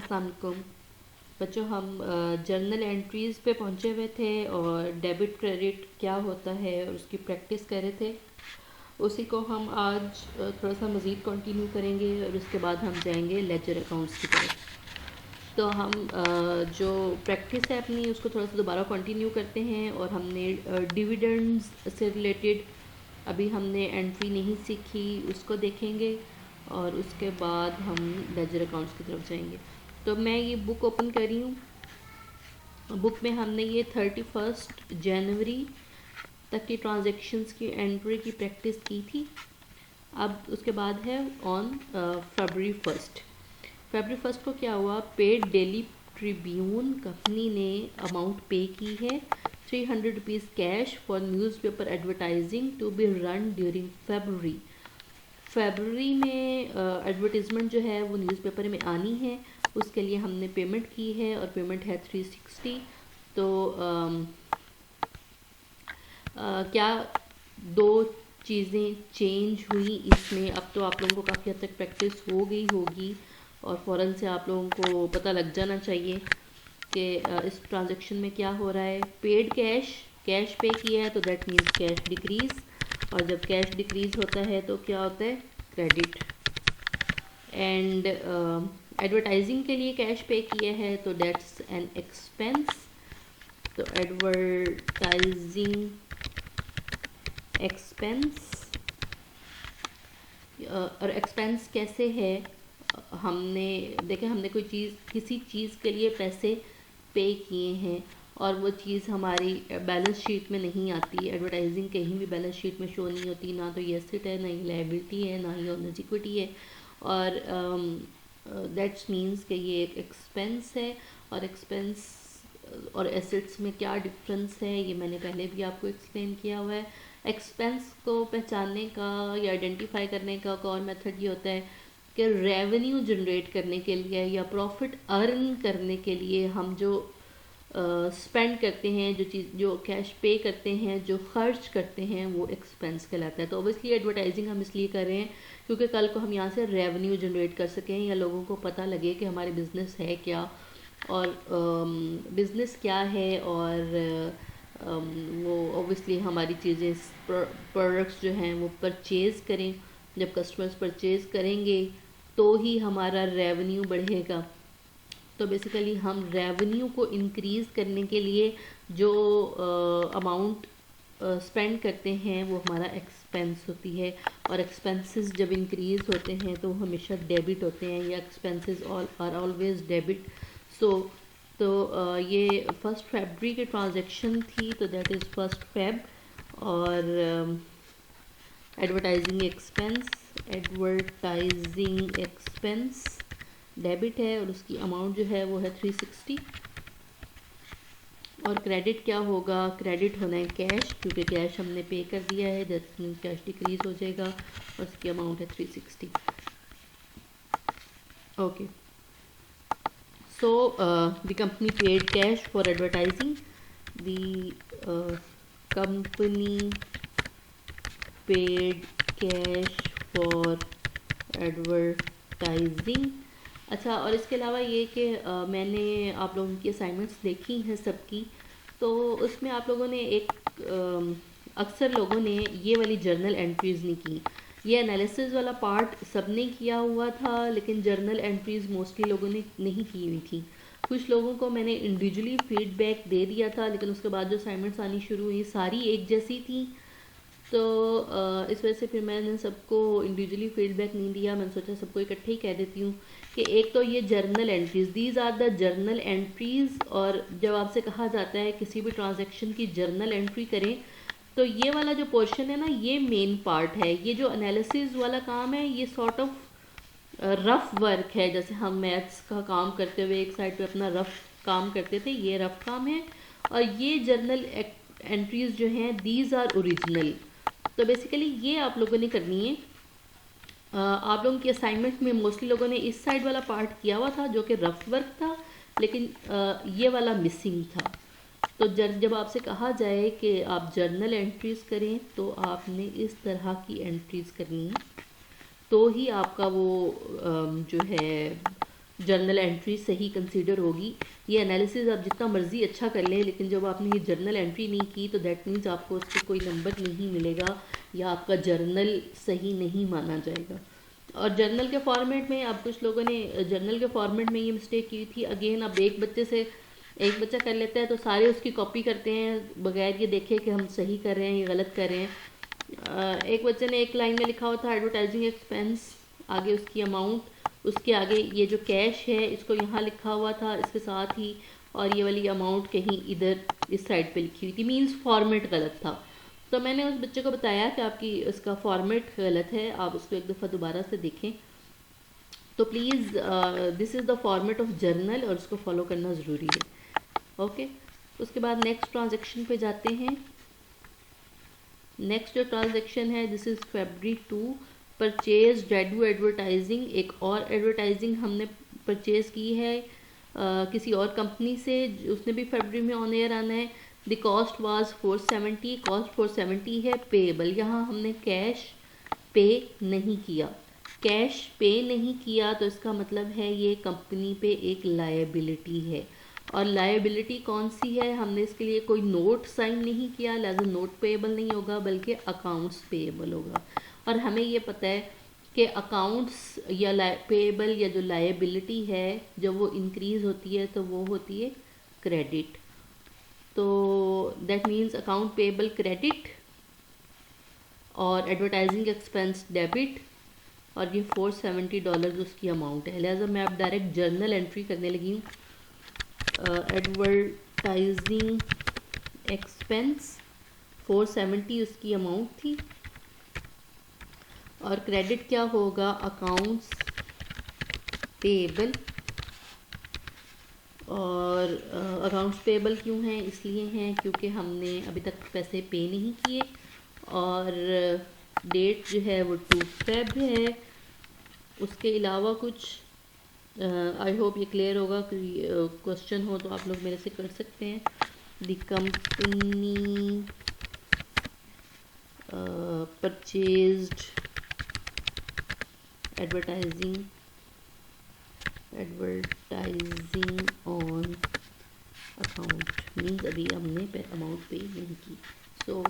अस्सलाम वालेकुम बच्चों। हम जर्नल एंट्रीज़ पे पहुंचे हुए थे और डेबिट क्रेडिट क्या होता है और उसकी प्रैक्टिस कर रहे थे। उसी को हम आज थोड़ा सा मज़ीद कंटिन्यू करेंगे और उसके बाद हम जाएंगे लेजर अकाउंट्स की तरफ। तो हम जो प्रैक्टिस है अपनी उसको थोड़ा सा दोबारा कंटिन्यू करते हैं। और हमने डिविडेंड्स से रिलेटेड अभी हमने एंट्री नहीं सीखी, उसको देखेंगे और उसके बाद हम लेजर अकाउंट्स की तरफ जाएंगे। तो मैं ये बुक ओपन कर रही हूँ। बुक में हमने ये 31 जनवरी तक की ट्रांजैक्शंस की एंट्री की प्रैक्टिस की थी। अब उसके बाद है ऑन फरवरी 1 को क्या हुआ, पेड डेली ट्रिब्यून कंपनी ने अमाउंट पे की है 300 rupees cash for newspaper advertising to be run during February में एडवर्टीज़मेंट जो है वो न्यूज़पेपर में आनी है, उसके लिए हमने पेमेंट की है और पेमेंट है 360। तो क्या दो चीज़ें चेंज हुई इसमें। अब तो आप लोगों को काफ़ी हद तक प्रैक्टिस हो गई होगी और फ़ौरन से आप लोगों को पता लग जाना चाहिए कि इस ट्रांजैक्शन में क्या हो रहा है। पेड कैश पे किया है तो दैट मीन्स कैश डिक्रीज़, और जब कैश डिक्रीज़ होता है तो क्या होता है, क्रेडिट। एंड एडवर्टाइजिंग के लिए कैश पे किया है तो दैट्स एन एक्सपेंस। तो एडवर्टाइजिंग एक्सपेंस, और एक्सपेंस कैसे है, हमने देखें हमने कोई चीज़ किसी चीज़ के लिए पैसे पे किए हैं और वो चीज़ हमारी बैलेंस शीट में नहीं आती। एडवर्टाइजिंग कहीं भी बैलेंस शीट में शो नहीं होती, ना तो ये एसेट है, ना ये लायबिलिटी है, ना ही ओनर्स इक्विटी है। और दैट्स मीन्स कि ये एक एक्सपेंस है। और एक्सपेंस और एसेट्स में क्या डिफरेंस है ये मैंने पहले भी आपको एक्सप्लेन किया हुआ है। एक्सपेंस को पहचानने का या आइडेंटिफाई करने का एक और मेथड ये होता है कि रेवेन्यू जनरेट करने के लिए या प्रॉफिट अर्न करने के लिए हम जो स्पेंड करते हैं, जो कैश पे करते हैं, जो खर्च करते हैं, वो एक्सपेंस कहलाता है। तो ओबियसली एडवर्टाइजिंग हम इसलिए कर रहे हैं क्योंकि कल को हम यहाँ से रेवेन्यू जनरेट कर सकें या लोगों को पता लगे कि हमारे बिज़नेस है क्या और बिज़नेस क्या है। और वो ओबियसली हमारी चीज़ें प्रोडक्ट्स जो हैं वो परचेज़ करें। जब कस्टमर्स परचेज़ करेंगे तो ही हमारा रेवेन्यू बढ़ेगा। तो बेसिकली हम रेवेन्यू को इंक्रीज़ करने के लिए जो अमाउंट स्पेंड करते हैं वो हमारा एक्सपेंस होती है। और एक्सपेंसेस जब इंक्रीज़ होते हैं तो हमेशा डेबिट होते हैं, या एक्सपेंसेस आर ऑलवेज डेबिट। तो ये 1 फरवरी की ट्रांजैक्शन थी, तो दैट इज़ 1 फेब। और एडवर्टाइजिंग एक्सपेंस डेबिट है और उसकी अमाउंट जो है वो है 360। और क्रेडिट क्या होगा, क्रेडिट होना है कैश, क्योंकि कैश हमने पे कर दिया है, दैट मीन्स कैश डिक्रीज हो जाएगा और उसकी अमाउंट है 360। Okay, so the company paid cash for advertising, the company paid cash for advertising. अच्छा, और इसके अलावा ये कि मैंने आप लोगों की असाइनमेंट्स देखी हैं सबकी, तो उसमें आप लोगों ने अक्सर लोगों ने ये वाली जर्नल एंट्रीज़ नहीं की। ये एनालिसिस वाला पार्ट सबने किया हुआ था, लेकिन जर्नल एंट्रीज़ मोस्टली लोगों ने नहीं की हुई थी। कुछ लोगों को मैंने इंडिविजुअली फीडबैक दे दिया था, लेकिन उसके बाद जो असाइनमेंट्स आनी शुरू हुई सारी एक जैसी थी। तो इस वजह से फिर मैंने सबको इंडिविजुअली फीडबैक नहीं दिया। मैंने सोचा सबको इकट्ठे ही कह देती हूँ कि एक तो ये journal entries, these are the journal entries. और जब आपसे कहा जाता है किसी भी ट्रांजैक्शन की जर्नल एंट्री करें, तो ये वाला जो पोर्शन है ना, ये मेन पार्ट है। ये जो एनालिसिस वाला काम है ये सॉर्ट ऑफ रफ वर्क है। जैसे हम मैथ्स का काम करते हुए एक साइड पे अपना रफ काम करते थे, ये रफ काम है। और ये जर्नल एंट्रीज़ जो हैं दीज आर ओरिजिनल। तो बेसिकली ये आप लोगों ने करनी है। आप लोगों की असाइनमेंट में मोस्टली लोगों ने इस साइड वाला पार्ट किया हुआ था जो कि रफ वर्क था, लेकिन ये वाला मिसिंग था। तो जब आपसे कहा जाए कि आप जर्नल एंट्रीज़ करें तो आपने इस तरह की एंट्रीज़ करनी है, तो ही आपका वो जो है जर्नल एंट्री सही कंसीडर होगी। ये एनालिसिस आप जितना मर्ज़ी अच्छा कर लें, लेकिन जब आपने ये जर्नल एंट्री नहीं की तो दैट मीन्स आपको उससे कोई नंबर नहीं मिलेगा या आपका जर्नल सही नहीं माना जाएगा। और जर्नल के फॉर्मेट में अब कुछ लोगों ने जर्नल के फॉर्मेट में ये मिस्टेक की थी। अगेन, अब एक बच्चा कर लेता है तो सारे उसकी कॉपी करते हैं बगैर ये देखे कि हम सही कर रहे हैं या गलत कर रहे हैं। एक बच्चे ने एक लाइन में लिखा हुआ था एडवर्टाइजिंग एक्सपेंस, आगे उसकी अमाउंट, उसके आगे ये जो कैश है इसको यहाँ लिखा हुआ था इसके साथ ही, और ये वाली अमाउंट कहीं इधर इस साइड पे लिखी हुई थी, मीन्स फॉर्मेट गलत था। तो मैंने उस बच्चे को बताया कि आपकी इसका फॉर्मेट गलत है, आप उसको एक दफ़ा दोबारा से देखें। तो please this is the format of journal और उसको फॉलो करना ज़रूरी है। ओके, उसके बाद नेक्स्ट ट्रांजेक्शन पे जाते हैं। नेक्स्ट जो ट्रांजेक्शन है दिस इज़ February 2, परचेज डेडू एडवर्टाइजिंग। एक और एडवर्टाइजिंग हमने परचेज की है किसी और कंपनी से, उसने भी फरवरी में ऑन एयर आना है। द कॉस्ट वाज 470, कॉस्ट 470 है। पेएबल, यहाँ हमने कैश पे नहीं किया। कैश पे नहीं किया तो इसका मतलब है ये कंपनी पे एक लायबिलिटी है। और लायबिलिटी कौन सी है, हमने इसके लिए कोई नोट साइन नहीं किया, लिहाजा नोट पेएबल नहीं होगा बल्कि अकाउंट्स पेएबल होगा। और हमें ये पता है कि अकाउंट्स या पेएबल या जो लायबिलिटी है जब वो इंक्रीज़ होती है तो वो होती है क्रेडिट। तो that means account payable credit और एडवर्टाइजिंग एक्सपेंस डेबिट, और ये $470 उसकी अमाउंट है। लिहाजा मैं अब डायरेक्ट जर्नल एंट्री करने लगी हूँ। एडवर्टाइजिंग एक्सपेंस 470 उसकी अमाउंट थी, और क्रेडिट क्या होगा, अकाउंट्स पेएबल। और अकाउंट्स पेएबल क्यों हैं, इसलिए हैं क्योंकि हमने अभी तक पैसे पे नहीं किए, और डेट जो है वो 2 Feb है। उसके अलावा कुछ आई होप ये क्लियर होगा। क्वेश्चन हो तो आप लोग मेरे से कर सकते हैं। The company purchased advertising on account, means अभी हमने अमाउंट पे नहीं की। सो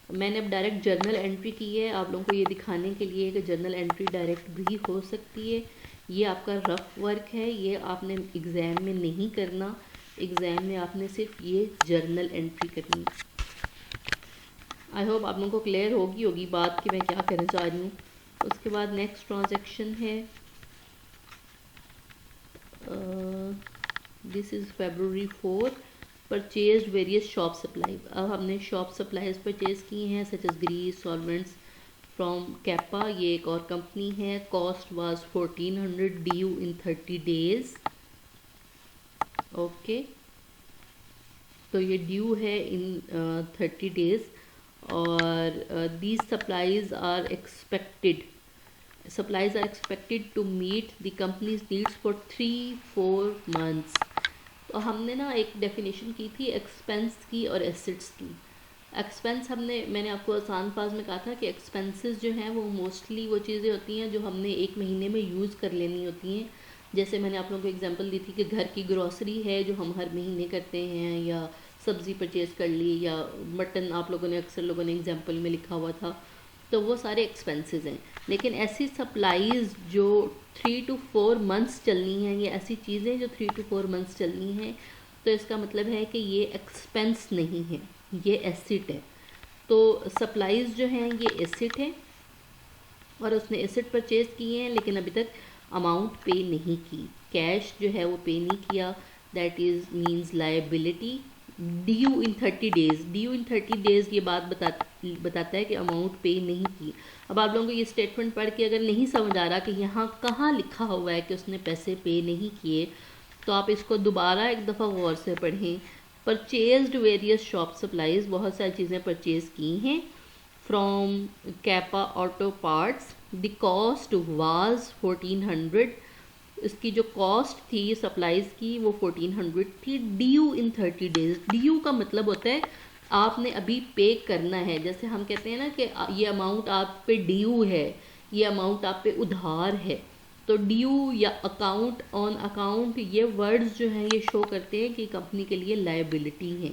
मैंने अब डायरेक्ट जर्नल एंट्री की है आप लोगों को ये दिखाने के लिए कि जर्नल एंट्री डायरेक्ट भी हो सकती है। ये आपका रफ वर्क है, ये आपने एग्ज़ाम में नहीं करना। एग्ज़ाम में आपने सिर्फ ये जर्नल एंट्री करनी। आई होप आप लोगों को क्लियर होगी बात कि मैं क्या कहना चाह रही हूँ। उसके बाद नेक्स्ट ट्रांजैक्शन है this is February 4, purchase various shop supply. अब हमने शॉप सप्लाईज परचेज की हैं such as grease solvents from Capa, ये एक और कंपनी है। Cost was 1400, due in 30 days। Okay, तो ये ड्यू है इन 30 days, और these supplies are expected to meet the company's needs for 3-4 months। तो हमने ना एक डेफिनेशन की थी एक्सपेंस की और एसेट्स की। एक्सपेंस मैंने आपको आसान पास में कहा था कि एक्सपेंसेस जो हैं वो मोस्टली वो चीज़ें होती हैं जो हमने एक महीने में यूज़ कर लेनी होती हैं। जैसे मैंने आप लोगों को एग्जांपल दी थी कि घर की ग्रॉसरी है जो हम हर महीने करते हैं, या सब्ज़ी परचेज़ कर ली, या मटन आप लोगों ने अक्सर लोगों ने एग्जांपल में लिखा हुआ था, तो वो सारे एक्सपेंसेस हैं। लेकिन ऐसी सप्लाईज़ जो 3 to 4 months चलनी हैं, ये ऐसी चीज़ें जो 3 to 4 months चलनी हैं, तो इसका मतलब है कि ये एक्सपेंस नहीं है, ये एसेट है। तो सप्लाईज़ जो हैं ये एसेट है, और उसने एसेट परचेज़ किए हैं लेकिन अभी तक अमाउंट पे नहीं की, कैश जो है वो पे नहीं किया, that is means liability. Due in 30 days ये बात बताता है कि अमाउंट पे नहीं की। अब आप लोगों को ये स्टेटमेंट पढ़ के अगर नहीं समझ आ रहा कि यहाँ कहाँ लिखा हुआ है कि उसने पैसे पे नहीं किए, तो आप इसको दोबारा एक दफ़ा गौर से पढ़ें। परचेज्ड वेरियस शॉप सप्लाईज, बहुत सारी चीज़ें परचेज़ की हैं from kappa auto parts. The cost was 1400, इसकी जो कॉस्ट थी सप्लाईज की वो 1400 थी। ड्यू इन 30 days, ड्यू का मतलब होता है आपने अभी पे करना है। जैसे हम कहते हैं ना कि ये अमाउंट आप पे ड्यू है, ये अमाउंट आप पे उधार है, तो ड्यू या अकाउंट, ऑन अकाउंट, ये वर्ड्स जो हैं ये शो करते हैं कि कंपनी के लिए लायबिलिटी है।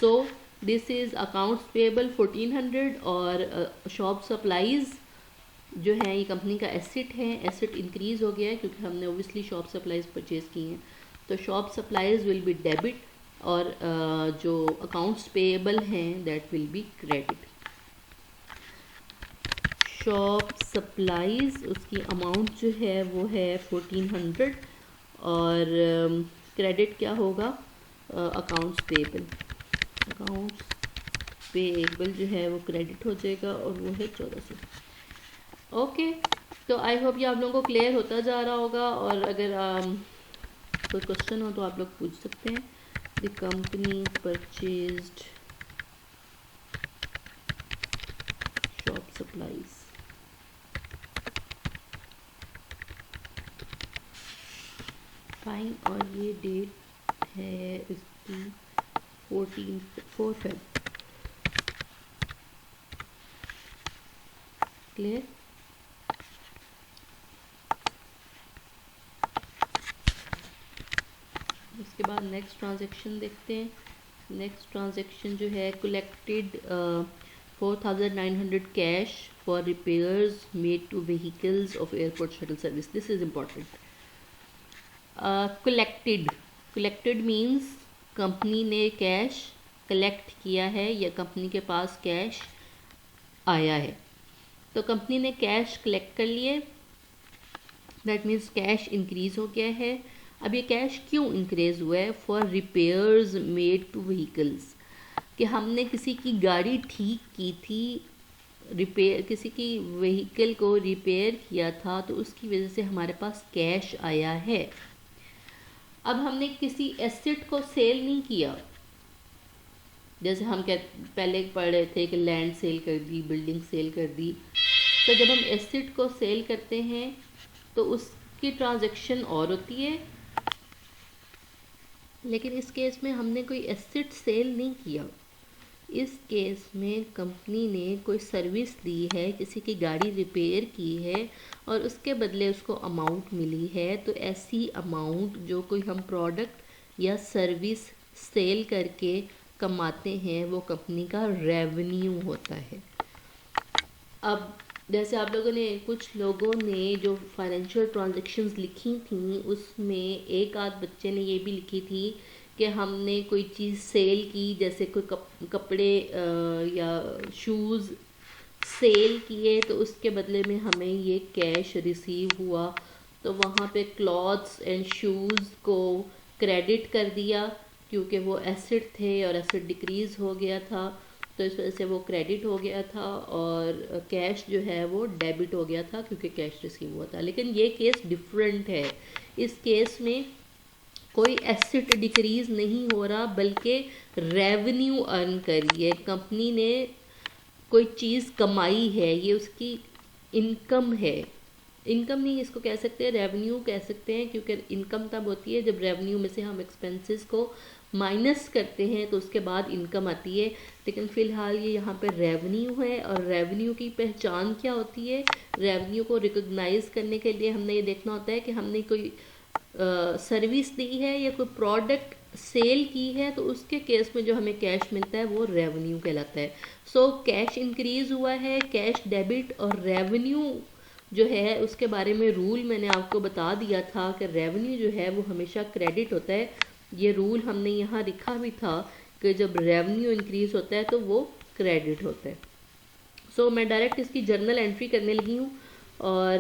So this is accounts payable 1400 और शॉप सप्लाईज जो है ये कंपनी का एसेट है। एसेट इंक्रीज़ हो गया है क्योंकि हमने ओबियसली शॉप सप्लाईज परचेज़ की हैं, तो shop supplies will be debit और जो अकाउंट्स पेएबल हैं that will be credit. Shop supplies उसकी अमाउंट जो है वो है 1400 और क्रेडिट क्या होगा, अकाउंट्स पेएबल। अकाउंट्स पेएबल जो है वो क्रेडिट हो जाएगा और वो है 1400। ओके, तो आई होप ये आप लोगों को क्लियर होता जा रहा होगा, और अगर कोई क्वेश्चन हो तो आप लोग पूछ सकते हैं। The company purchased shop supplies. Fine, और ये डेट है इसकी 4 फेब। क्लियर? उसके बाद नेक्स्ट ट्रांजैक्शन देखते हैं। नेक्स्ट ट्रांजैक्शन जो है, collected 4900 cash for repairs made two vehicles of airport shuttle service. This is important. Collected means company ने कैश कलेक्ट किया है या कंपनी के पास कैश आया है। तो कंपनी ने कैश कलेक्ट कर लिए, दैट मीन्स कैश इंक्रीज़ हो गया है। अब ये कैश क्यों इंक्रीज़ हुआ है? For repairs made two vehicles, कि हमने किसी की गाड़ी ठीक की थी, रिपेयर किसी की व्हीकल को रिपेयर किया था, तो उसकी वजह से हमारे पास कैश आया है। अब हमने किसी एसेट को सेल नहीं किया, जैसे हम पहले पढ़ रहे थे कि लैंड सेल कर दी, बिल्डिंग सेल कर दी। तो जब हम एसेट को सेल करते हैं तो उसकी ट्रांजैक्शन और होती है, लेकिन इस केस में हमने कोई एसेट सेल नहीं किया। इस केस में कंपनी ने कोई सर्विस दी है, किसी की गाड़ी रिपेयर की है और उसके बदले उसको अमाउंट मिली है। तो ऐसी अमाउंट जो कोई हम प्रोडक्ट या सर्विस सेल करके कमाते हैं वो कंपनी का रेवेन्यू होता है। अब जैसे आप लोगों ने, कुछ लोगों ने जो फाइनेंशियल ट्रांजैक्शंस लिखी थी उसमें एक आध बच्चे ने ये भी लिखी थी कि हमने कोई चीज़ सेल की, जैसे कोई कपड़े या शूज़ सेल किए तो उसके बदले में हमें ये कैश रिसीव हुआ। तो वहाँ पे क्लॉथ्स एंड शूज़ को क्रेडिट कर दिया क्योंकि वो एसेट थे और एसेट डिक्रीज़ हो गया था, तो इस वजह से वो क्रेडिट हो गया था, और कैश जो है वो डेबिट हो गया था क्योंकि कैश रिसीव हुआ था। लेकिन ये केस डिफरेंट है। इस केस में कोई एसेट डिक्रीज नहीं हो रहा बल्कि रेवेन्यू अर्न करी है कंपनी ने, कोई चीज़ कमाई है, ये उसकी इनकम है। इनकम नहीं इसको कह सकते, रेवेन्यू कह सकते हैं, क्योंकि इनकम तब होती है जब रेवेन्यू में से हम एक्सपेंसेस को माइनस करते हैं तो उसके बाद इनकम आती है। लेकिन फ़िलहाल ये यहाँ पे रेवेन्यू है, और रेवेन्यू की पहचान क्या होती है? रेवेन्यू को रिकॉग्नाइज करने के लिए हमने ये देखना होता है कि हमने कोई सर्विस दी है या कोई प्रोडक्ट सेल की है, तो उसके केस में जो हमें कैश मिलता है वो रेवेन्यू कहलाता है। सो कैश इंक्रीज हुआ है, कैश डेबिट और रेवेन्यू जो है उसके बारे में रूल मैंने आपको बता दिया था कि रेवेन्यू जो है वो हमेशा क्रेडिट होता है। ये रूल हमने यहाँ लिखा भी था कि जब रेवेन्यू इंक्रीज होता है तो वो क्रेडिट होता है। सो मैं डायरेक्ट इसकी जर्नल एंट्री करने लगी हूँ, और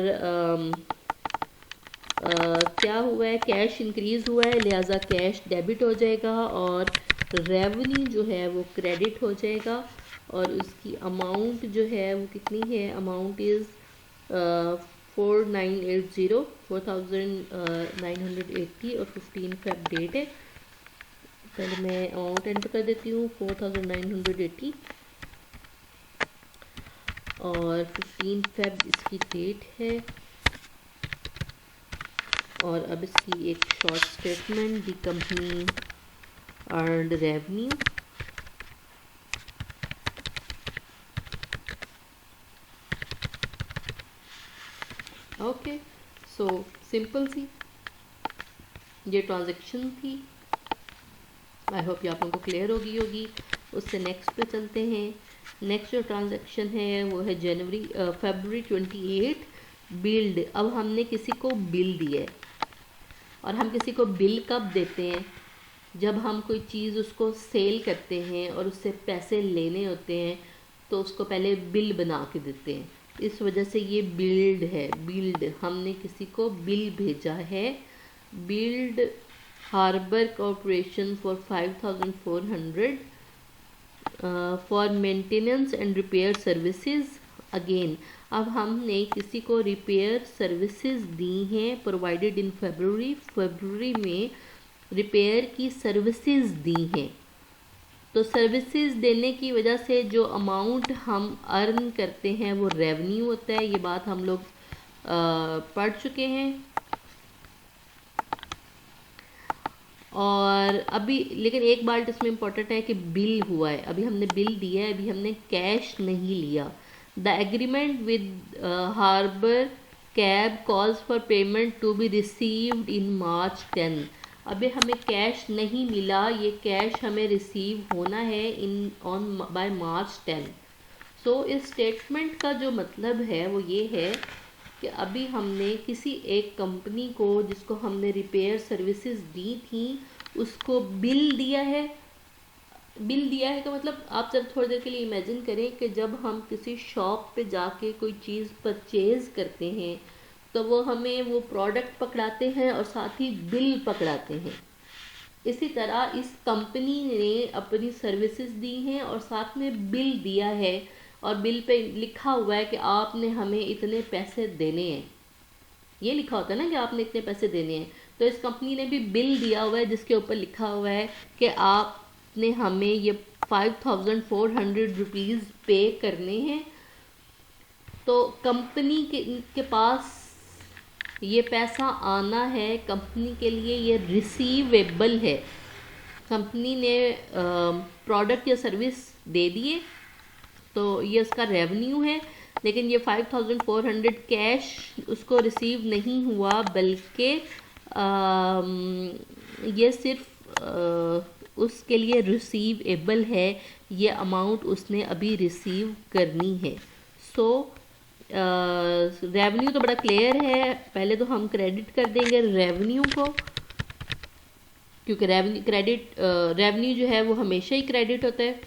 क्या हुआ है, कैश इंक्रीज हुआ है लिहाजा कैश डेबिट हो जाएगा और रेवेन्यू जो है वो क्रेडिट हो जाएगा। और उसकी अमाउंट जो है वो कितनी है? अमाउंट इज़ 4980 4980 और 15 फेब डेट है। पहले मैं अमाउंट एंटर कर देती हूँ 4980 और 15 फेब इसकी डेट है। और अब इसकी एक short statement, the company earned revenue. Okay, so simple सी ये ट्रांजैक्शन थी। आई होप ये आप लोगों को क्लियर होगी। उससे नेक्स्ट पे चलते हैं। नेक्स्ट जो ट्रांजैक्शन है वो है फरवरी 28 बिल्ड। अब हमने किसी को बिल दिया है, और हम किसी को बिल कब देते हैं? जब हम कोई चीज़ उसको सेल करते हैं और उससे पैसे लेने होते हैं तो उसको पहले बिल बना के देते हैं। इस वजह से ये बिल्ड है। बिल्ड, हमने किसी को बिल भेजा है। Billed Harbor Corporation for 5400 for maintenance and repair services. Again, अब हमने किसी को रिपेयर सर्विसेज दी हैं प्रोवाइडेड इन फरवरी में रिपेयर की सर्विसेज दी हैं। तो सर्विसेज देने की वजह से जो अमाउंट हम अर्न करते हैं वो रेवेन्यू होता है। ये बात हम लोग पढ़ चुके हैं। और अभी लेकिन एक बात इसमें इम्पोर्टेंट है कि बिल हुआ है। अभी हमने बिल दिया है, अभी हमने कैश नहीं लिया। The agreement with Harbor Cab calls for payment to be received in March 10। अभी हमें कैश नहीं मिला, ये कैश हमें रिसीव होना है बाय मार्च 10। सो इस स्टेटमेंट का जो मतलब है वो ये है कि अभी हमने किसी एक कंपनी को जिसको हमने रिपेयर सर्विसेज दी थी उसको बिल दिया है। बिल दिया है का मतलब आप जब थोड़ी देर के लिए इमेजिन करें कि जब हम किसी शॉप पे जाके कोई चीज़ परचेज करते हैं तो वो हमें वो प्रोडक्ट पकड़ाते हैं और साथ ही बिल पकड़ाते हैं। इसी तरह इस कंपनी ने अपनी सर्विसेज दी हैं और साथ में बिल दिया है, और बिल पे लिखा हुआ है कि आपने हमें इतने पैसे देने हैं। ये लिखा होता है ना कि आपने इतने पैसे देने हैं। तो इस कंपनी ने भी बिल दिया हुआ है जिसके ऊपर लिखा हुआ है कि आपने हमें ये 5400 रुपीज़ पे करने हैं। तो कंपनी के पास ये पैसा आना है, कंपनी के लिए ये रिसीवेबल है। कंपनी ने प्रोडक्ट या सर्विस दे दिए तो ये उसका रेवेन्यू है। लेकिन ये 5400 कैश उसको रिसीव नहीं हुआ, बल्कि ये सिर्फ उसके लिए रिसीवेबल है। ये अमाउंट उसने अभी रिसीव करनी है। सो रेवेन्यू तो बड़ा क्लियर है। पहले तो हम क्रेडिट कर देंगे रेवेन्यू को, क्योंकि रेवेन्यू जो है वो हमेशा ही क्रेडिट होता है।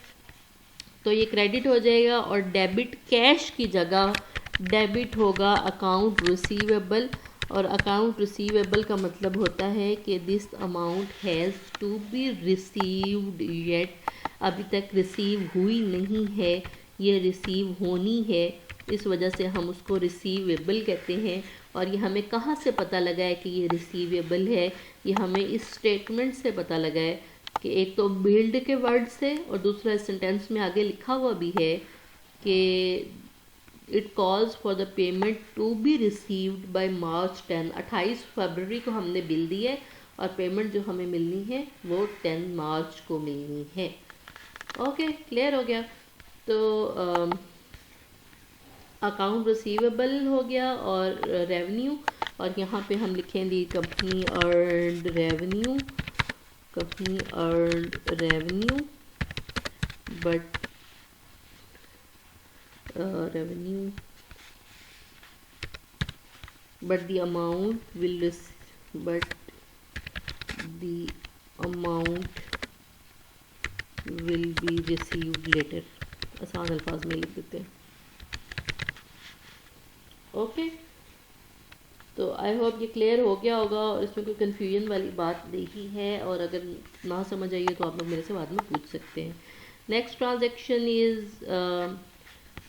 तो ये क्रेडिट हो जाएगा और डेबिट कैश की जगह डेबिट होगा अकाउंट रिसीवेबल। और अकाउंट रिसीवेबल का मतलब होता है कि this amount has to be received yet. अभी तक रिसीव हुई नहीं है, ये रिसीव होनी है। इस वजह से हम उसको रिसीवेबल कहते हैं। और ये हमें कहाँ से पता लगा है कि ये रिसीवेबल है? ये हमें इस स्टेटमेंट से पता लगा है कि एक तो बिल्ड के वर्ड से, और दूसरा सेंटेंस में आगे लिखा हुआ भी है कि it calls for the payment to be received by March 10। 28 फरवरी को हमने बिल दी है और पेमेंट जो हमें मिलनी है वो 10 मार्च को मिलनी है। ओके, क्लियर हो गया। तो अकाउंट रिसीवेबल हो गया और रेवेन्यू। और यहाँ पे हम लिखेंगे company earned revenue, company earned revenue but the amount will be received later। आसान अल्फाज में लिख देते हैं। ओके, तो आई होप ये क्लियर हो गया होगा और इसमें कोई कन्फ्यूजन वाली बात नहीं है। और अगर ना समझ आइए तो आप लोग मेरे से बाद में पूछ सकते हैं। Next transaction is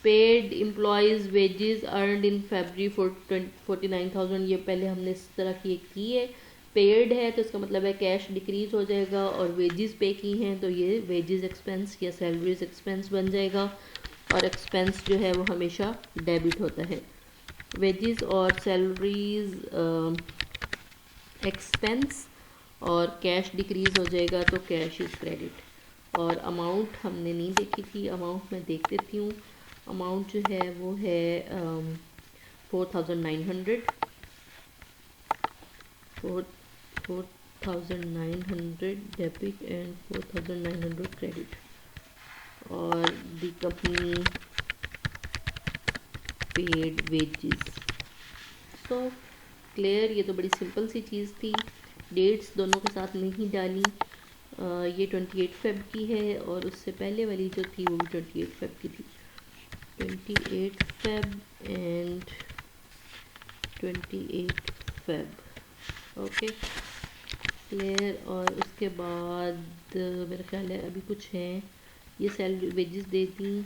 paid employees wages earned in February 49,000। ये पहले हमने इस तरह की है। पेड है तो इसका मतलब है कैश डिक्रीज हो जाएगा, और वेजेस पे की हैं तो ये वेजेस एक्सपेंस या सैलरीज एक्सपेंस बन जाएगा। और एक्सपेंस जो है वो हमेशा डेबिट होता है। वेजेस और सैलरीज एक्सपेंस, और कैश डिक्रीज हो जाएगा तो कैश इज़ क्रेडिट। और अमाउंट हमने नहीं देखी थी, अमाउंट मैं देख देती हूँ। अमाउंट जो है वो है 4900। $4,900 डेबिट एंड $4,900 क्रेडिट, और the company paid wages. So clear, ये तो बड़ी सिंपल सी चीज़ थी। डेट्स दोनों के साथ नहीं डाली। ये 28 फेब की है और उससे पहले वाली जो थी वो भी 28 फेब की थी। 28 Feb and 28 Feb, okay clear. और उसके बाद मेरा ख्याल है अभी कुछ हैं, ये सैलरी वेजेस दे दी।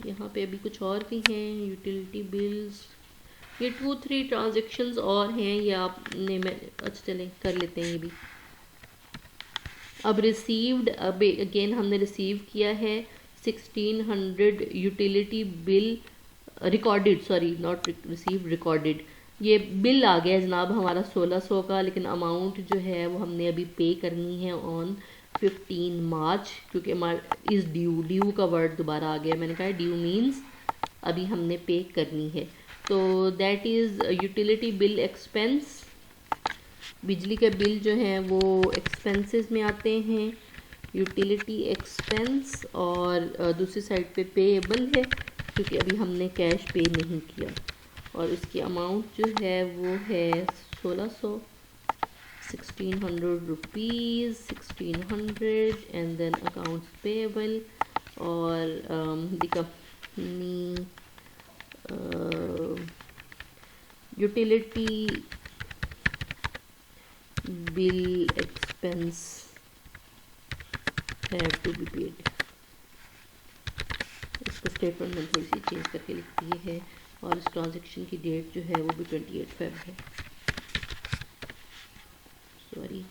यहाँ पे अभी कुछ और भी हैं, यूटिलिटी बिल्स, ये 2-3 ट्रांजेक्शन्स और हैं, ये आपने मैं अच्छा चलें कर लेते हैं ये भी। अब रिसीव्ड, अब अगेन हमने रिसीव किया है 1600 utility bill recorded, sorry not received, recorded. ये बिल आ गया जनाब हमारा 1600 का, लेकिन अमाउंट जो है वो हमने अभी पे करनी है ऑन 15 मार्च, क्योंकि हमारा इस ड्यू का वर्ड दोबारा आ गया। मैंने कहा ड्यू मीन्स अभी हमने पे करनी है। तो that is utility bill expense. बिजली के बिल जो हैं वो एक्सपेंसेस में आते हैं, यूटिलिटी एक्सपेंस, और दूसरी साइड पे पेएबल है क्योंकि अभी हमने कैश पे नहीं किया, और इसकी अमाउंट जो है वो है 1600, 1600 rupees, 1600 and then accounts payable, और the company utility bill expense have to be paid. इसका स्टेटमेंट मैंने थोड़ी सी चेंज करके लिख दी है, और इस ट्रांजेक्शन की डेट जो है वो भी 28 फेब है, सॉरी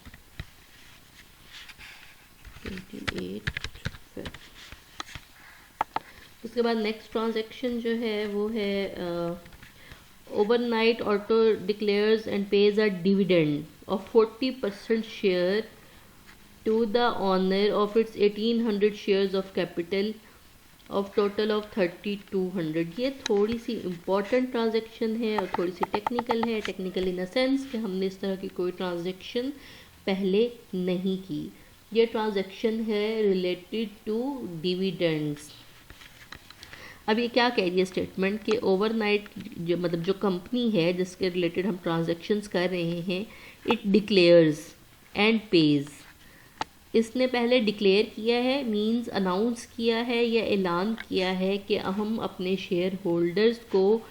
28 फेब। उसके बाद नेक्स्ट ट्रांजेक्शन जो है वो है overnight auto declares and page a dividend of 40% share to the owner of its 1800 shares of capital of total of 3200। ये थोड़ी सी इम्पॉर्टेंट ट्रांजेक्शन है और थोड़ी सी टेक्निकल है। टेक्निकल इन द सेंस कि हमने इस तरह की कोई ट्रांजेक्शन पहले नहीं की। ये ट्रांजेक्शन है रिलेटेड टू डिविडेंड्स। अब ये क्या कह रही है स्टेटमेंट कि ओवरनाइट जो मतलब जो कंपनी है जिसके रिलेटेड हम ट्रांजेक्शन्स कर रहे हैं, इट डिक्लेयर्स एंड पेज। इसने पहले डिक्लेयर किया है, मींस अनाउंस किया है या ऐलान किया है कि हम अपने शेयर होल्डर्स को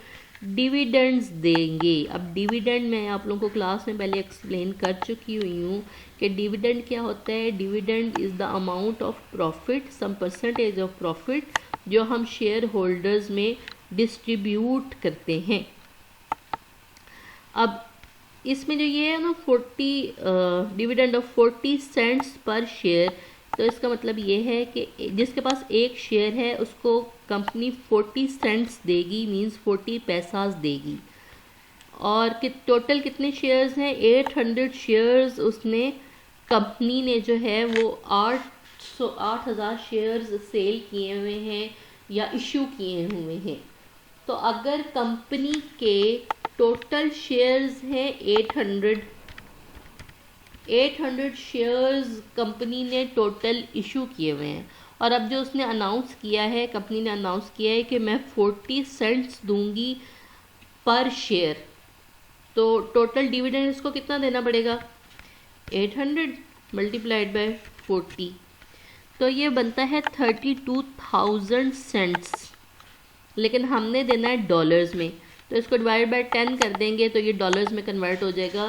डिविडेंड्स देंगे। अब डिविडेंड मैं आप लोगों को क्लास में पहले एक्सप्लेन कर चुकी हुई हूँ कि डिविडेंड क्या होता है। Dividend is the amount of profit, some percentage of profit जो हम शेयर होल्डर्स में डिस्ट्रीब्यूट करते हैं। अब इसमें जो ये है ना 40 dividend of 40 cents per share, तो इसका मतलब ये है कि जिसके पास एक शेयर है उसको कंपनी 40 सेंट्स देगी, मींस 40 पैसास देगी। और कि टोटल कितने शेयर्स हैं, 800 शेयर्स उसने कंपनी ने जो है वो 8,000 शेयर्स सेल किए हुए हैं या इशू किए हुए हैं। तो अगर कंपनी के टोटल शेयर्स हैं 800 शेयर्स कंपनी ने टोटल इशू किए हुए हैं, और अब जो उसने अनाउंस किया है, कंपनी ने अनाउंस किया है कि मैं 40 सेंट्स दूंगी पर शेयर। तो टोटल डिविडेंड इसको कितना देना पड़ेगा, 800 मल्टीप्लाइड बाय 40, तो ये बनता है 32,000 सेंट्स। लेकिन हमने देना है डॉलर्स में, तो इसको डिवाइड बाय 10 कर देंगे तो ये डॉलर्स में कन्वर्ट हो जाएगा।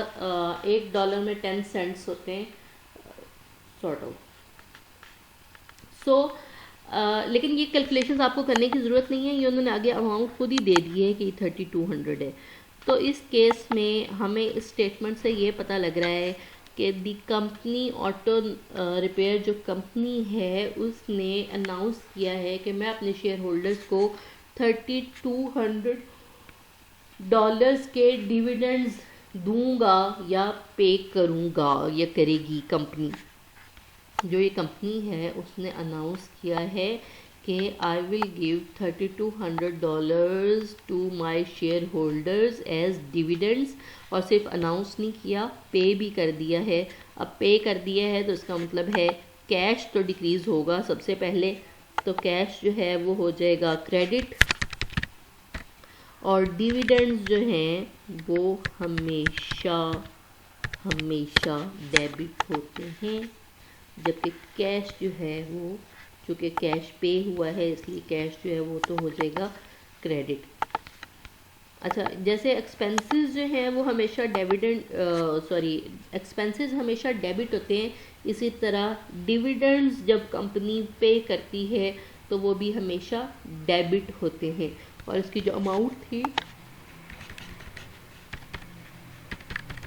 $1 में 10 सेंट्स होते हैं सॉर्ट ऑफ। सो लेकिन ये कैलकुलेशंस आपको करने की ज़रूरत नहीं है, ये उन्होंने आगे अमाउंट खुद ही दे दी है कि 3200 है। तो इस केस में हमें इस स्टेटमेंट से ये पता लग रहा है कि दी कंपनी ऑटो रिपेयर जो कंपनी है उसने अनाउंस किया है कि मैं अपने शेयर होल्डर्स को $3200 के डिविडेंड्स दूंगा या पे करूंगा या करेगी कंपनी। जो ये कंपनी है उसने अनाउंस किया है कि I will give $3200 to my shareholders as dividends, और सिर्फ अनाउंस नहीं किया, पे भी कर दिया है। अब पे कर दिया है तो इसका मतलब है कैश तो डिक्रीज़ होगा सबसे पहले, तो कैश जो है वो हो जाएगा क्रेडिट, और डिविडेंड्स जो हैं वो हमेशा हमेशा डेबिट होते हैं, जबकि कैश जो है वो, चूँकि कैश पे हुआ है इसलिए कैश जो है वो तो हो जाएगा क्रेडिट। अच्छा, जैसे एक्सपेंसेस जो हैं वो हमेशा एक्सपेंसेस हमेशा डेबिट होते हैं, इसी तरह डिविडेंड्स जब कंपनी पे करती है तो वो भी हमेशा डेबिट होते हैं। और इसकी जो अमाउंट थी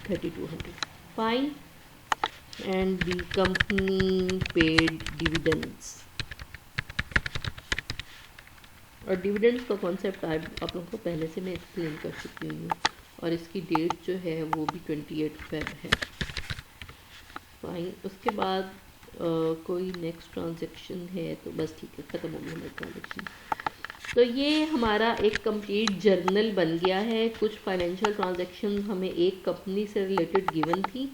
3200, fine, and the company paid dividends. और डिविडेंड्स का कॉन्सेप्ट आप लोगों को पहले से मैं एक्सप्लेन कर चुकी हूँ, और इसकी डेट जो है वो भी 28 फेब है, फाइन। उसके बाद कोई नेक्स्ट ट्रांजेक्शन है तो बस ठीक है, ख़त्म हो गया हमारा ट्रांजेक्शन। तो ये हमारा एक कंप्लीट जर्नल बन गया है। कुछ फाइनेंशियल ट्रांजैक्शन हमें एक कंपनी से रिलेटेड गिवन थी,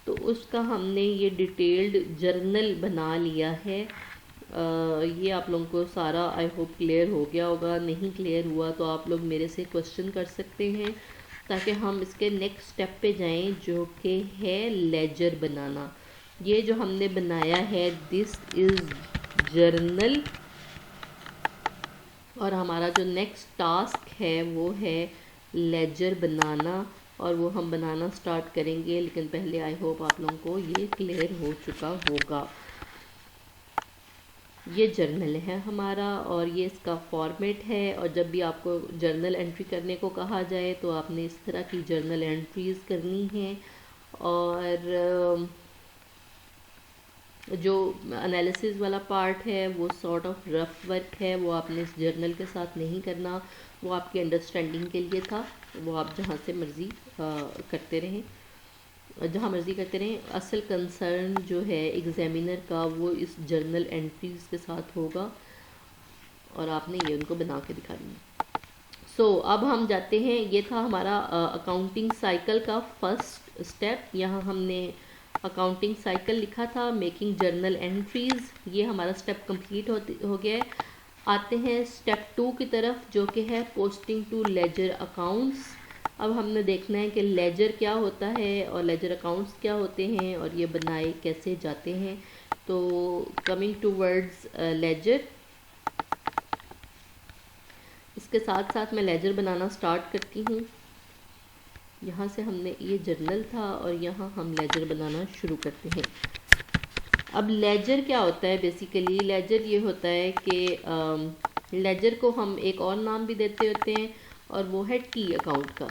तो उसका हमने ये डिटेल्ड जर्नल बना लिया है। ये आप लोगों को सारा आई होप क्लियर हो गया होगा। नहीं क्लियर हुआ तो आप लोग मेरे से क्वेश्चन कर सकते हैं, ताकि हम इसके नेक्स्ट स्टेप पे जाएं, जो कि है लेजर बनाना। ये जो हमने बनाया है दिस इज़ जर्नल, और हमारा जो नेक्स्ट टास्क है वो है लेजर बनाना, और वो हम बनाना स्टार्ट करेंगे। लेकिन पहले आई होप आप लोगों को ये क्लियर हो चुका होगा। ये जर्नल है हमारा, और ये इसका फॉर्मेट है। और जब भी आपको जर्नल एंट्री करने को कहा जाए तो आपने इस तरह की जर्नल एंट्रीज करनी है। और जो एनालिसिस वाला पार्ट है वो सॉर्ट ऑफ रफ वर्क है, वो आपने इस जर्नल के साथ नहीं करना, वो आपकी अंडरस्टैंडिंग के लिए था। वो आप जहाँ से मर्ज़ी करते रहें, जहाँ मर्ज़ी करते रहें। असल कंसर्न जो है एग्जामिनर का वो इस जर्नल एंट्रीज़ के साथ होगा, और आपने ये उनको बना के दिखानी है। सो अब हम जाते हैं, ये था हमारा अकाउंटिंग साइकिल का फर्स्ट स्टेप। यहाँ हमने अकाउंटिंग साइकिल लिखा था, मेकिंग जर्नल एंट्रीज़, ये हमारा स्टेप कंप्लीट हो गया है। आते हैं स्टेप 2 की तरफ, जो कि है पोस्टिंग टू लेजर अकाउंट्स। अब हमने देखना है कि लेजर क्या होता है और लेजर अकाउंट्स क्या होते हैं, और ये बनाए कैसे जाते हैं। तो कमिंग टूवर्ड्स लेजर, इसके साथ साथ मैं लेजर बनाना स्टार्ट करती हूँ। यहाँ से हमने, ये जर्नल था और यहाँ हम लेजर बनाना शुरू करते हैं। अब लेजर क्या होता है? बेसिकली लेजर ये होता है कि लेजर को हम एक और नाम भी देते होते हैं, और वो है टी अकाउंट का।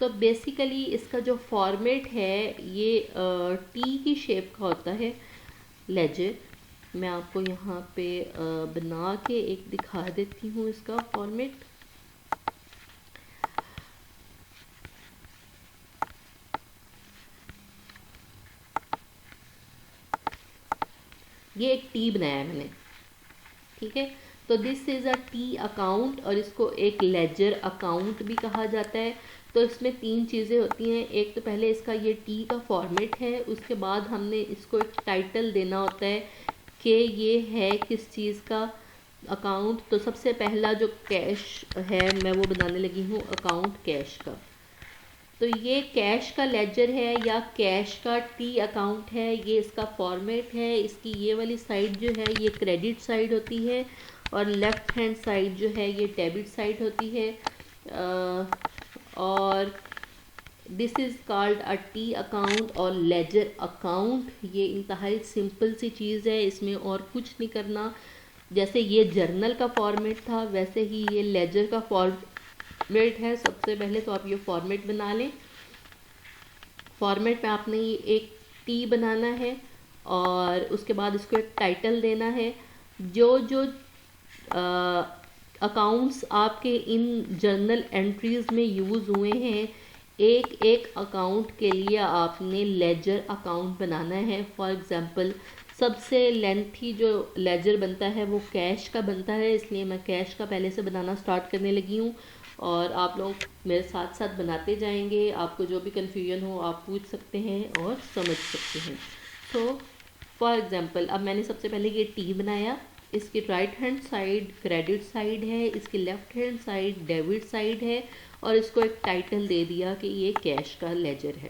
तो बेसिकली इसका जो फॉर्मेट है ये टी की शेप का होता है लेजर। मैं आपको यहाँ पे बना के एक दिखा देती हूँ इसका फॉर्मेट। ये एक टी बनाया है मैंने, ठीक है। तो this is a T account, और इसको एक लेजर अकाउंट भी कहा जाता है। तो इसमें 3 चीज़ें होती हैं। एक तो पहले इसका ये टी का फॉर्मेट है, उसके बाद हमने इसको एक टाइटल देना होता है कि ये है किस चीज़ का अकाउंट। तो सबसे पहला जो कैश है, मैं वो बनाने लगी हूँ अकाउंट कैश का। तो ये कैश का लेजर है या कैश का टी अकाउंट है, ये इसका फॉर्मेट है। इसकी ये वाली साइड जो है ये क्रेडिट साइड होती है, और लेफ़्ट हैंड साइड जो है ये डेबिट साइड होती है। और this is called a T account और लेजर अकाउंट। ये इंतहाई सिंपल सी चीज़ है, इसमें और कुछ नहीं करना। जैसे ये जर्नल का फॉर्मेट था, वैसे ही ये लेजर का फॉर्मेट है। सबसे पहले तो आप ये फॉर्मेट बना लें। फॉर्मेट में आपने ये एक टी बनाना है, और उसके बाद इसको एक टाइटल देना है। जो जो अकाउंट्स आपके इन जर्नल एंट्रीज़ में यूज़ हुए हैं, एक एक अकाउंट के लिए आपने लेजर अकाउंट बनाना है। फॉर एग्ज़ाम्पल सबसे लेंथी जो लेजर बनता है वो कैश का बनता है, इसलिए मैं कैश का पहले से बनाना स्टार्ट करने लगी हूँ और आप लोग मेरे साथ साथ बनाते जाएंगे। आपको जो भी कन्फ्यूजन हो आप पूछ सकते हैं और समझ सकते हैं। तो फॉर एग्जांपल अब मैंने सबसे पहले ये टी बनाया, इसकी right hand side credit side है, इसकी left hand side debit side है और इसको एक टाइटल दे दिया कि ये कैश का लेजर है।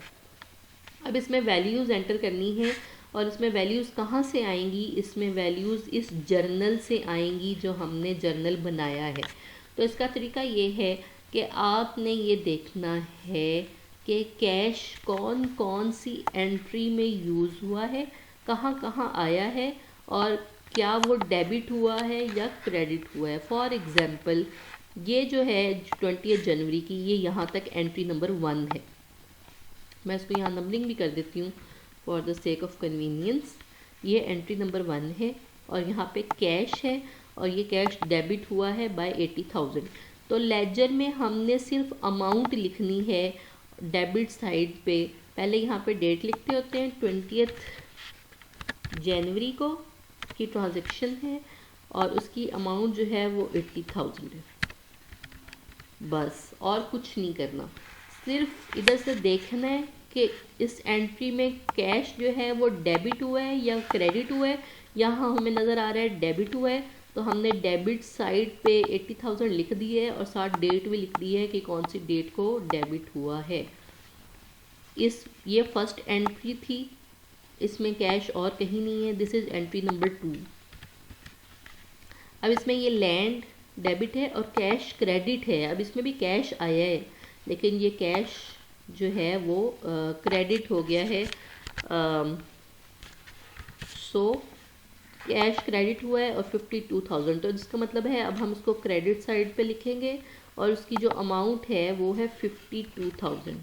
अब इसमें वैल्यूज़ एंटर करनी है और इसमें वैल्यूज़ कहाँ से आएंगी, इसमें वैल्यूज़ इस जर्नल से आएंगी जो हमने जर्नल बनाया है। तो इसका तरीका ये है कि आपने ये देखना है कि कैश कौन कौन सी एंट्री में यूज़ हुआ है, कहाँ कहाँ आया है और क्या वो डेबिट हुआ है या क्रेडिट हुआ है। फॉर एग्ज़ाम्पल ये जो है 20 जनवरी की, ये यहाँ तक एंट्री नंबर 1 है। मैं इसको यहाँ नंबरिंग भी कर देती हूँ for the sake of convenience. ये एंट्री नंबर 1 है और यहाँ पे कैश है और ये कैश डेबिट हुआ है बाय 80,000। तो लेजर में हमने सिर्फ अमाउंट लिखनी है डेबिट साइड पे। पहले यहाँ पे डेट लिखते होते हैं, 20 जनवरी को की ट्रांजैक्शन है और उसकी अमाउंट जो है वो 80,000 है। बस और कुछ नहीं करना, सिर्फ इधर से देखना है कि इस एंट्री में कैश जो है वो डेबिट हुआ है या क्रेडिट हुआ है। यहाँ हमें नज़र आ रहा है डेबिट हुआ है, तो हमने डेबिट साइड पे 80,000 लिख दी है और साथ डेट भी लिख दी है कि कौन सी डेट को डेबिट हुआ है। ये फर्स्ट एंट्री थी, इसमें कैश और कहीं नहीं है। This is entry number 2। अब इसमें ये लैंड डेबिट है और कैश क्रेडिट है। अब इसमें भी कैश आया है लेकिन ये कैश जो है वो क्रेडिट हो गया है। सो कैश क्रेडिट हुआ है और 52,000, तो जिसका मतलब है अब हम इसको क्रेडिट साइड पे लिखेंगे और उसकी जो अमाउंट है वो है 52,000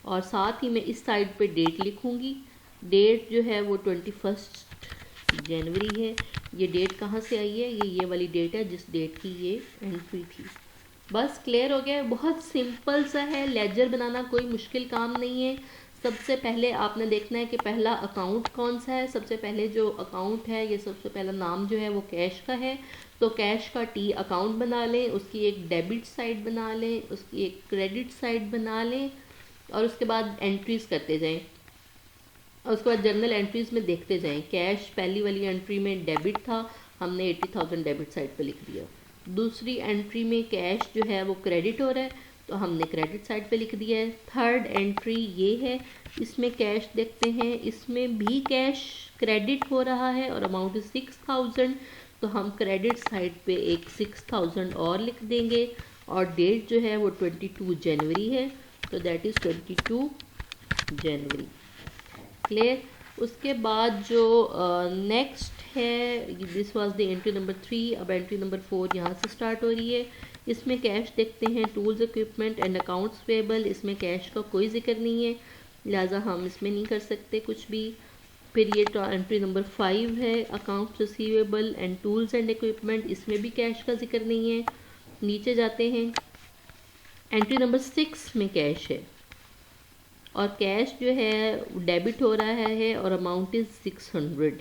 और साथ ही मैं इस साइड पे डेट लिखूंगी। डेट जो है वो 21 जनवरी है। ये डेट कहाँ से आई है, ये वाली डेट है जिस डेट की ये एंट्री थी। बस क्लियर हो गया है, बहुत सिंपल सा है। लेजर बनाना कोई मुश्किल काम नहीं है। सबसे पहले आपने देखना है कि पहला अकाउंट कौन सा है। सबसे पहले जो अकाउंट है, ये सबसे पहला नाम जो है वो कैश का है, तो कैश का टी अकाउंट बना लें, उसकी एक डेबिट साइड बना लें, उसकी एक क्रेडिट साइड बना लें और उसके बाद एंट्रीज़ करते जाएं और उसके बाद जर्नल एंट्रीज़ में देखते जाएं। कैश पहली वाली एंट्री में डेबिट था, हमने 80,000 डेबिट साइड पे लिख दिया। दूसरी एंट्री में कैश जो है वो क्रेडिट हो रहा है तो हमने क्रेडिट साइड पे लिख दिया है। थर्ड एंट्री ये है, इसमें कैश देखते हैं, इसमें भी कैश क्रेडिट हो रहा है और अमाउंट इज 6,000, तो हम क्रेडिट साइड पे एक 6,000 और लिख देंगे और डेट जो है वो 22 जनवरी है, तो दैट इज़ 22 जनवरी। क्लियर। उसके बाद जो नेक्स्ट है, this was the entry number 3। अब एंट्री नंबर 4 यहाँ से स्टार्ट हो रही है। इसमें कैश देखते हैं, tools equipment and accounts payable. इसमें कैश का कोई जिक्र नहीं है, लिहाजा हम इसमें नहीं कर सकते कुछ भी। फिर ये एंट्री नंबर 5 है, accounts receivable and tools and equipment. इसमें भी कैश का जिक्र नहीं है। नीचे जाते हैं, एंट्री नंबर 6 में कैश है और कैश जो है डेबिट हो रहा है और अमाउंट इज़ 600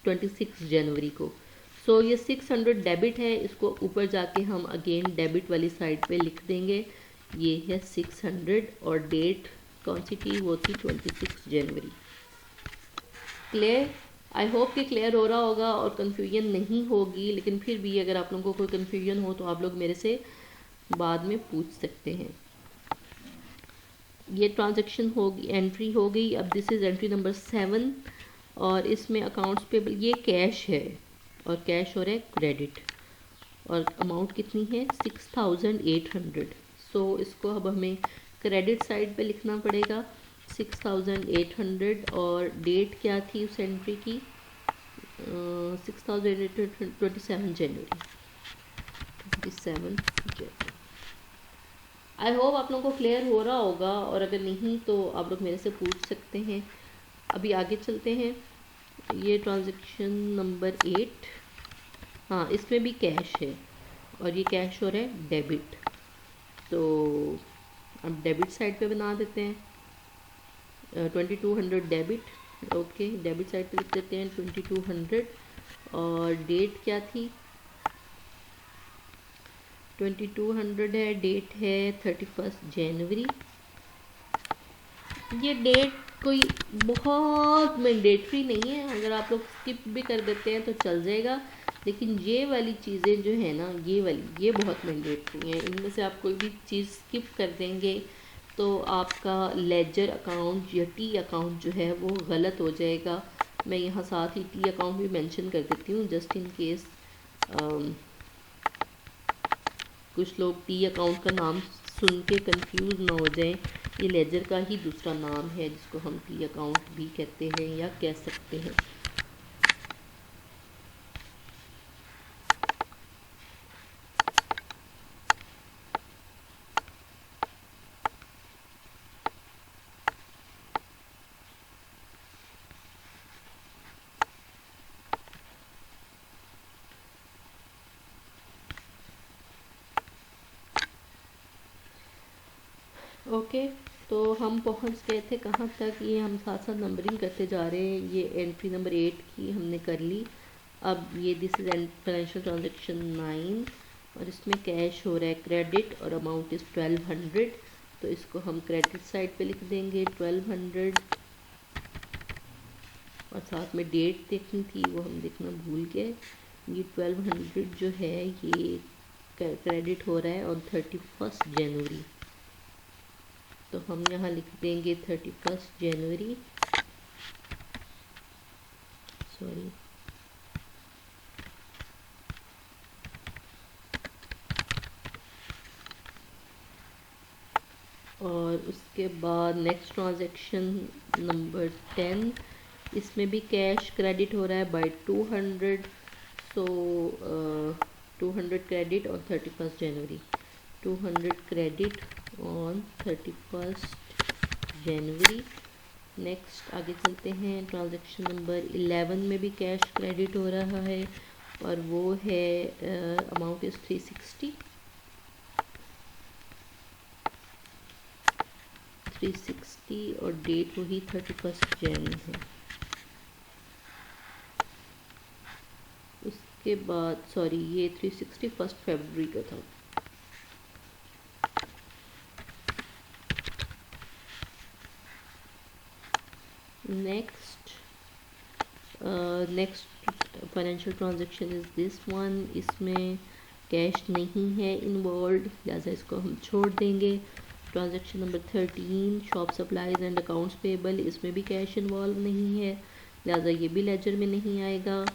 26 जनवरी को। सो ये 600 डेबिट है, इसको ऊपर जाके हम अगेन डेबिट वाली साइड पे लिख देंगे। ये है 600 और डेट कौन सी थी, वो थी 26 जनवरी। क्लियर। आई होप कि क्लियर हो रहा होगा और कन्फ्यूजन नहीं होगी, लेकिन फिर भी अगर आप लोगों को कोई कन्फ्यूजन हो तो आप लोग मेरे से बाद में पूछ सकते हैं। ये ट्रांजैक्शन होगी, एंट्री हो गई। अब दिस इज़ एंट्री नंबर 7 और इसमें अकाउंट्स पेबल, ये कैश है और कैश हो रहा है क्रेडिट और अमाउंट कितनी है 6,800। सो इसको अब हमें क्रेडिट साइड पे लिखना पड़ेगा 6,800 और डेट क्या थी उस एंट्री की, 27 जनवरी। आई होप आप लोगों को क्लियर हो रहा होगा और अगर नहीं तो आप लोग मेरे से पूछ सकते हैं। अभी आगे चलते हैं। ये ट्रांजैक्शन नंबर 8, हाँ इसमें भी कैश है और ये कैश हो रहा है डेबिट, तो अब डेबिट साइड पे बना देते हैं। 2200 डेबिट ओके, डेबिट साइड पे लिख देते हैं 2200 और डेट क्या थी, 2200 है, डेट है 31 जनवरी। ये डेट कोई बहुत मैंडेटरी नहीं है, अगर आप लोग स्किप भी कर देते हैं तो चल जाएगा, लेकिन ये वाली चीज़ें जो है ना, ये वाली ये बहुत मैंडेटरी हैं। इनमें से आप कोई भी चीज़ स्किप कर देंगे तो आपका लेजर अकाउंट या टी अकाउंट जो है वो गलत हो जाएगा। मैं यहाँ साथ ही टी अकाउंट भी मेंशन कर देती हूँ जस्ट इन केस कुछ लोग टी अकाउंट का नाम सुन के कंफ्यूज ना हो जाएं। ये लेजर का ही दूसरा नाम है जिसको हम टी अकाउंट भी कहते हैं या कह सकते हैं। ओके, तो हम पहुंच गए थे कहाँ तक, ये हम साथ साथ नंबरिंग करते जा रहे हैं। ये एंट्री नंबर 8 की हमने कर ली। अब ये दिस इज फाइनेंशियल ट्रांजेक्शन 9 और इसमें कैश हो रहा है क्रेडिट और अमाउंट इज़ 1200, तो इसको हम क्रेडिट साइड पे लिख देंगे 1200। और साथ में डेट देखनी थी वो हम देखना भूल गए। ये 1200 जो है ये क्रेडिट हो रहा है ऑन 31 जनवरी, तो हम यहाँ लिख देंगे 31 जनवरी, सॉरी, और उसके बाद नेक्स्ट ट्रांजैक्शन नंबर 10, इसमें भी कैश क्रेडिट हो रहा है बाय 200, सो 200 क्रेडिट ऑन 31 जनवरी, 200 क्रेडिट ऑन 31 जनवरी। नेक्स्ट आगे चलते हैं, ट्रांजैक्शन नंबर 11 में भी कैश क्रेडिट हो रहा है और वो है अमाउंट इज़ 360 और डेट वही 31 जन है। उसके बाद सॉरी ये 360 1 फरवरी का था। Next financial transaction is this one, इसमें कैश नहीं है इन्वॉल्व, लिहाजा इसको हम छोड़ देंगे। Transaction number 13 shop supplies and accounts payable, इसमें भी कैश इन्वॉल्व नहीं है, लिहाजा ये भी लेजर में नहीं आएगा।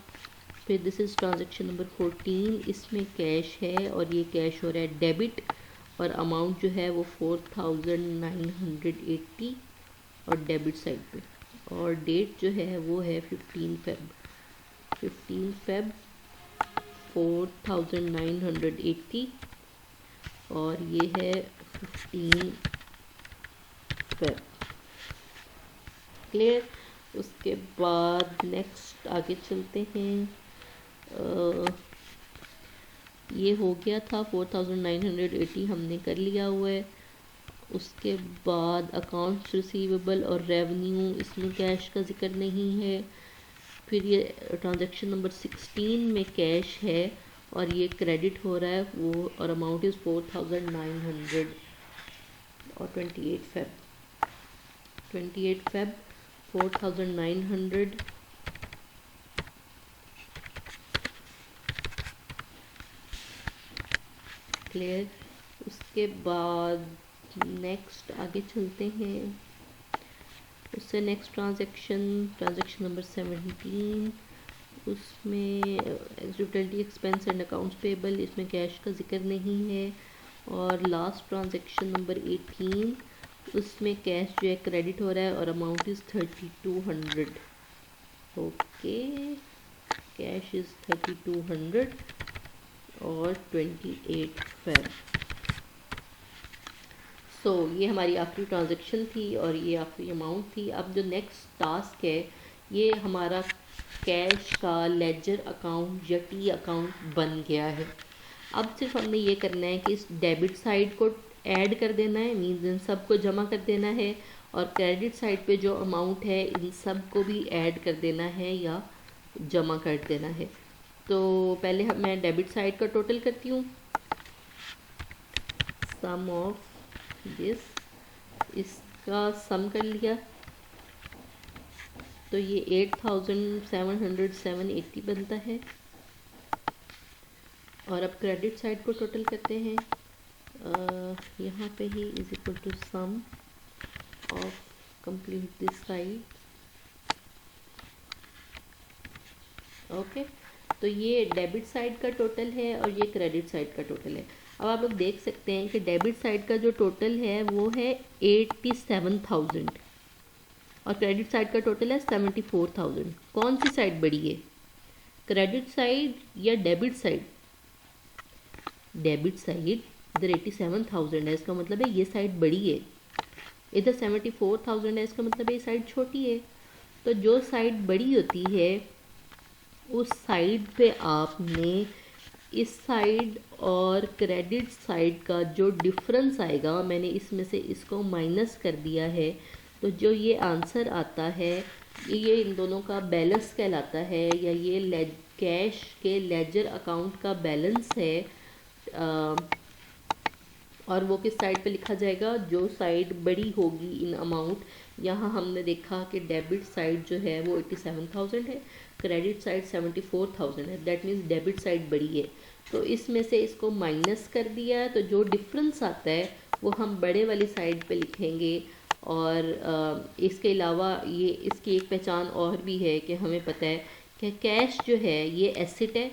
फिर दिस इज़ ट्रांजैक्शन नंबर 14, इसमें कैश है और ये कैश हो रहा है डेबिट और अमाउंट जो है वो 4980 और डेबिट साइड पे, और डेट जो है वो है 15 फेब 4980 और ये है 15 फेब। क्लियर। उसके बाद नेक्स्ट आगे चलते हैं। ये हो गया था 4980 हमने कर लिया हुआ है। उसके बाद अकाउंट्स रिसीवेबल और रेवेन्यू, इसमें कैश का जिक्र नहीं है। फिर ये ट्रांजैक्शन नंबर 16 में कैश है और ये क्रेडिट हो रहा है वो, और अमाउंट इज़ 4900 और 28 फेब 4900। क्लियर। उसके बाद नेक्स्ट आगे चलते हैं। उससे नेक्स्ट ट्रांजैक्शन नंबर 17, उसमें utility expense and accounts payable, इसमें कैश का जिक्र नहीं है। और लास्ट ट्रांजैक्शन नंबर 18, उसमें कैश जो है क्रेडिट हो रहा है और amount is 3200। Okay, cash is 3200 और 28 फेब। सो ये हमारी आखिरी ट्रांजैक्शन थी और ये आखिरी अमाउंट थी। अब जो नेक्स्ट टास्क है ये हमारा कैश का लेजर अकाउंट या टी अकाउंट बन गया है। अब सिर्फ हमने ये करना है कि इस डेबिट साइड को ऐड कर देना है, मीन्स इन सबको जमा कर देना है और क्रेडिट साइड पे जो अमाउंट है इन सब को भी ऐड कर देना है या जमा कर देना है। तो पहले मैं डेबिट साइड का टोटल करती हूँ। सम ऑफ दिस, इसका सम कर लिया तो ये 8700 बनता है। और अब क्रेडिट साइड को टोटल करते हैं। यहाँ पे ही is equal to sum of complete this side. Okay, तो ये डेबिट साइड का टोटल है और ये क्रेडिट साइड का टोटल है। अब आप लोग देख सकते हैं कि डेबिट साइड का जो टोटल है वो है 87,000 और क्रेडिट साइड का टोटल है 74,000। कौन सी साइड बड़ी है, क्रेडिट साइड या डेबिट साइड? डेबिट साइड, इधर 87,000 है, इसका मतलब है ये साइड बड़ी है। इधर 74,000 है, इसका मतलब है ये साइड छोटी है। तो जो साइड बड़ी होती है उस साइड पे आपने इस साइड और क्रेडिट साइड का जो डिफरेंस आएगा, मैंने इसमें से इसको माइनस कर दिया है, तो जो ये आंसर आता है ये इन दोनों का बैलेंस कहलाता है, या ये कैश के लेजर अकाउंट का बैलेंस है। और वो किस साइड पे लिखा जाएगा, जो साइड बड़ी होगी इन अमाउंट। यहाँ हमने देखा कि डेबिट साइड जो है वो 87,000 है, क्रेडिट साइड 74,000 है, दैट मीन्स डेबिट साइड बड़ी है। तो इसमें से इसको माइनस कर दिया, तो जो डिफरेंस आता है वो हम बड़े वाली साइड पे लिखेंगे। और इसके अलावा ये इसकी एक पहचान और भी है कि हमें पता है कि कैश जो है ये एसेट है,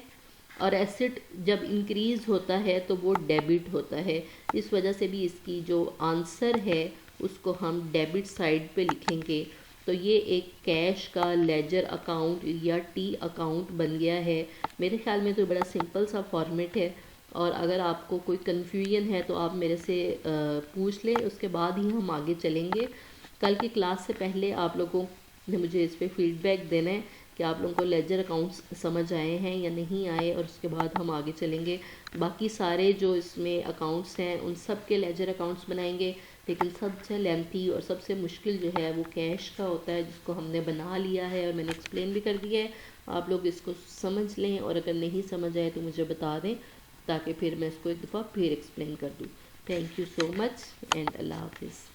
और एसेट जब इंक्रीज़ होता है तो वो डेबिट होता है। इस वजह से भी इसकी जो आंसर है उसको हम डेबिट साइड पे लिखेंगे। तो ये एक कैश का लेजर अकाउंट या टी अकाउंट बन गया है। मेरे ख्याल में तो बड़ा सिंपल सा फॉर्मेट है, और अगर आपको कोई कन्फ्यूजन है तो आप मेरे से पूछ लें, उसके बाद ही हम आगे चलेंगे। कल की क्लास से पहले आप लोगों ने मुझे इस पर फीडबैक देना है कि आप लोगों को लेजर अकाउंट्स समझ आए हैं या नहीं आए, और उसके बाद हम आगे चलेंगे। बाकी सारे जो इसमें अकाउंट्स हैं उन सब के लेजर अकाउंट्स बनाएंगे, लेकिन सबसे लेंथी और सबसे मुश्किल जो है वो कैश का होता है, जिसको हमने बना लिया है और मैंने एक्सप्लेन भी कर दिया है। आप लोग इसको समझ लें, और अगर नहीं समझ आए तो मुझे बता दें, ताकि फिर मैं इसको एक दफ़ा फिर एक्सप्लेन कर दूँ। Thank you so much and अल्लाह हाफिज़।